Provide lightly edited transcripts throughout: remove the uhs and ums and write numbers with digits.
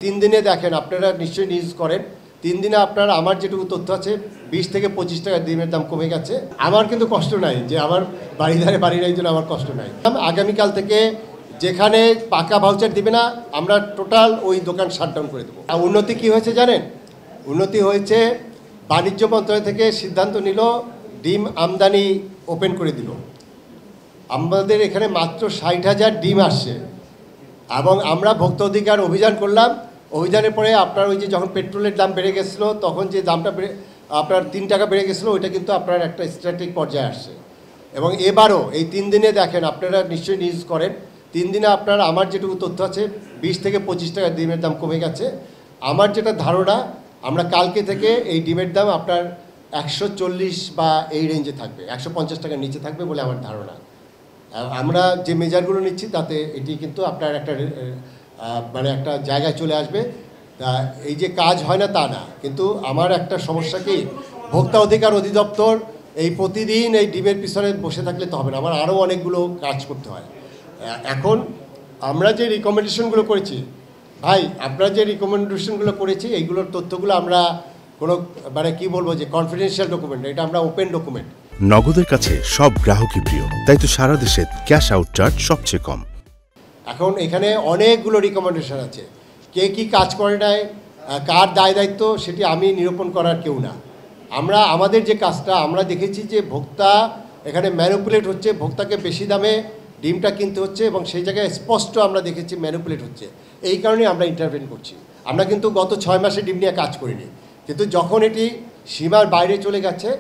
3 দিনে দেখেন আপনারা নিশ্চয়ই নিউজ করেন 3 দিনে আপনার আমার যেটুকু তথ্য আছে 20 থেকে 25 টাকা ডিমের দাম কমে গেছে। আমার কিন্তু কষ্ট নাই যে আমার বাড়িধারে বাড়ি নাই জন্য আমার কষ্ট নাই। আগামীকাল থেকে যেখানে পাকা ভাউচার দিবে না আমরা টোটাল ওই দোকান শাটডাউন করে দেবো। আর উন্নতি কি হয়েছে জানেন? উন্নতি হয়েছে বাণিজ্য মন্ত্রণালয় থেকে সিদ্ধান্ত নিল ডিম আমদানি ওপেন করে দিল। আমাদের এখানে মাত্র 60,000 ডিম আসছে এবং আমরা ভোক্তা অধিকার অভিযান করলাম। অভিযানের পরে আপনার ওই যে যখন পেট্রোলের দাম বেড়ে গেছিলো তখন যে দামটা আপনার 3 টাকা বেড়ে গেছিলো ওইটা কিন্তু আপনার একটা স্ট্র্যাটেজিক পর্যায়ে আসছে। এবং এবারও এই 3 দিনে দেখেন আপনারা নিশ্চয়ই নিউজ করেন 3 দিনে আপনার আমার যেটুকু তথ্য আছে 20 থেকে 25 টাকা ডিমের দাম কমে গেছে। আমার যেটা ধারণা আমরা কালকে থেকে এই ডিমের দাম আপনার 140 বা এই রেঞ্জে থাকবে, 150 টাকার নিচে থাকবে বলে আমার ধারণা। আমরা যে মেজারগুলো নিচ্ছি তাতে এটি কিন্তু আপনার একটা মানে একটা জায়গায় চলে আসবে। এই যে কাজ হয় না তা না, কিন্তু আমার একটা সমস্যা কি ভোক্তা অধিকার অধিদপ্তর এই প্রতিদিন এই ডিমের পিছনে বসে থাকলে তো হবে না, আমার আরও অনেকগুলো কাজ করতে হয়। এখন আমরা যে রিকমেন্ডেশনগুলো করেছি ভাই, আপনারা যে রিকমেন্ডেশনগুলো করেছি এইগুলোর তথ্যগুলো আমরা কোনো মানে কি বলবো যে কনফিডেন্সিয়াল ডকুমেন্ট, এটা আমরা ওপেন ডকুমেন্ট। নগদের কাছে সব গ্রাহকই প্রিয়, তাই তো সারা দেশে ক্যাশ আউট চার্জ সবচেয়ে কম। এখন এখানে অনেকগুলো রিকমেন্ডেশন আছে, কে কী কাজ করে নাই, কার দায় দায়িত্ব সেটি আমি নিরূপণ করার কেউ না। আমরা আমাদের যে কাজটা আমরা দেখেছি যে ভোক্তা এখানে ম্যানিপুলেট হচ্ছে, ভোক্তাকে বেশি দামে ডিমটা কিনতে হচ্ছে এবং সেই জায়গায় স্পষ্ট আমরা দেখেছি ম্যানিপুলেট হচ্ছে। এই কারণে আমরা ইন্টারভেন করছি। আমরা কিন্তু গত 6 মাসে ডিম নিয়ে কাজ করিনি, কিন্তু যখন এটি সীমার বাইরে চলে গেছে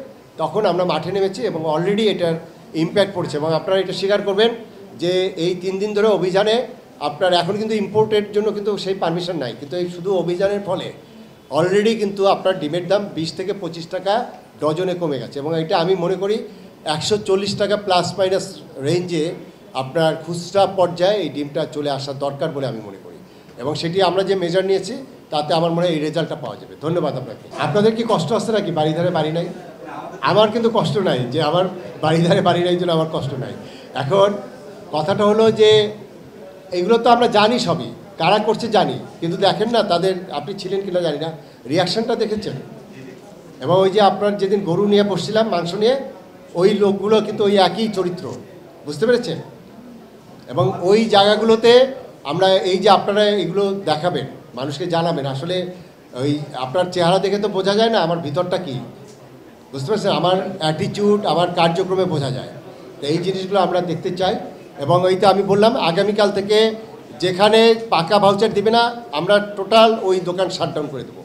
তখন আমরা মাঠে নেমেছি এবং অলরেডি এটার ইম্প্যাক্ট পড়ছে। এবং আপনারা এটা স্বীকার করবেন যে এই 3 দিন ধরে অভিযানে আপনার এখন কিন্তু ইম্পোর্টের জন্য কিন্তু সেই পারমিশন নাই, কিন্তু এই শুধু অভিযানের ফলে অলরেডি কিন্তু আপনার ডিমের দাম 20 থেকে 25 টাকা ডজনে কমে গেছে। এবং এটা আমি মনে করি 140 টাকা প্লাস মাইনাস রেঞ্জে আপনার খুচরা পর্যায়ে এই ডিমটা চলে আসা দরকার বলে আমি মনে করি। এবং সেটি আমরা যে মেজার নিয়েছি তাতে আমার মনে হয় এই রেজাল্টটা পাওয়া যাবে। ধন্যবাদ আপনাকে। আপনাদের কি কষ্ট আসছে নাকি বাড়িধারে বাড়ি নাই? আমার কিন্তু কষ্ট নাই যে আমার বাড়িধারে বাড়ি নাই জন্য আমার কষ্ট নাই। এখন কথাটা হলো যে এগুলো তো আমরা জানি, সবই কারা করছে জানি, কিন্তু দেখেন না তাদের, আপনি ছিলেন কিনা জানি না, রিয়াকশানটা দেখেছেন। এবং ওই যে আপনার যেদিন গরু নিয়ে বসছিলাম মাংস নিয়ে, ওই লোকগুলো কিন্তু ওই একই চরিত্র, বুঝতে পেরেছেন? এবং ওই জায়গাগুলোতে আমরা এই যে আপনারা এগুলো দেখাবেন, মানুষকে জানাবেন, আসলে ওই আপনার চেহারা দেখে তো বোঝা যায় না আমার ভিতরটা কী, বুঝতে পারছেন? আমার অ্যাটিটিউড, আমার কার্যক্রমে বোঝা যায়। তো এই জিনিসগুলো আমরা দেখতে চাই। এবং ওইটা আমি বললাম আগামীকাল থেকে যেখানে পাকা ভাউচার দিবে না আমরা টোটাল ওই দোকান শাটডাউন করে দেবো।